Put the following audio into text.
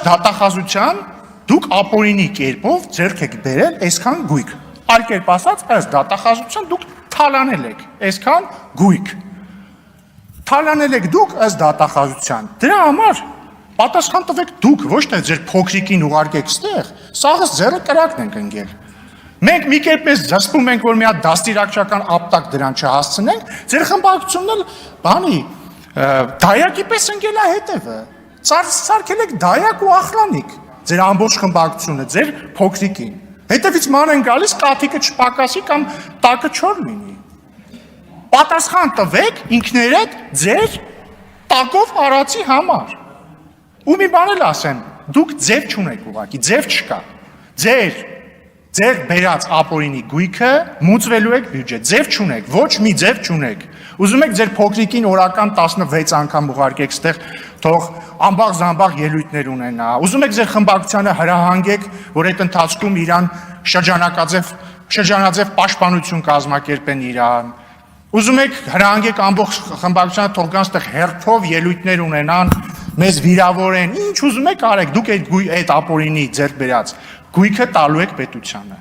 դատախազության դուք ապօրինի կերպով ձեռք եք բերել այսքան գույք։ Այլ կերպ ասած, ըստ դատախազության դուք թալանել եք այսքան գույք։ Թալանել եք դուք ըստ դատախազության։ Դրա համար պատասխան տվեք դուք, ոչ թե ձեր փոքրիկին ուղարկեք ստեղ, սաղս ձեռը կրակն ենք ընկել։ Մենք մի կերպես զսպում ենք, որ մի հատ դաստիարակչական ապտակ դրան չհասցնենք, ձեր խմբակցությունն էլ բանի դայակի պես ընկել է հետևը։ Սարքել եք դայակ ու ախլանիկ, ձեր ամբողջ խմբակցությունը, ձեր փոքրիկին։ Հետևից ման են գալիս, կաթիկը չպակասի կամ տակը չոր լինի։ Պատասխան տվեք ինքներդ ձեր տակով արածի համար։ Ու մի բան էլ ասեմ, դուք ձև չունեք ուղղակի, ձև չկա։ Ձեր բերած ապօրինի գույքը մուծվելու եք բյուջե, ձև չունեք, ոչ մի ձև չունեք։ Ուզում եք ձեր փոքրիկին օրական 16 անգամ ուղարկեք ստեղ, թող ամբաղ-զամբաղ ելույթներ ունենա։ Ուզում եք ձեր խմբակցությանը հրահանգեք, որ այդ ընթացքում իրան շրջանաձև պաշտպանություն կազմակերպեն իրան։ Ուզում եք հրահանգեք ամբողջ խմբակցությանը թող գան ստեղ հերթով ելույթներ ունենան, մեզ վիրավորեն, ինչ ուզում եք արեք, դուք այդ ապօրինի ձեռք բերած գույքը տալու եք պետությանը։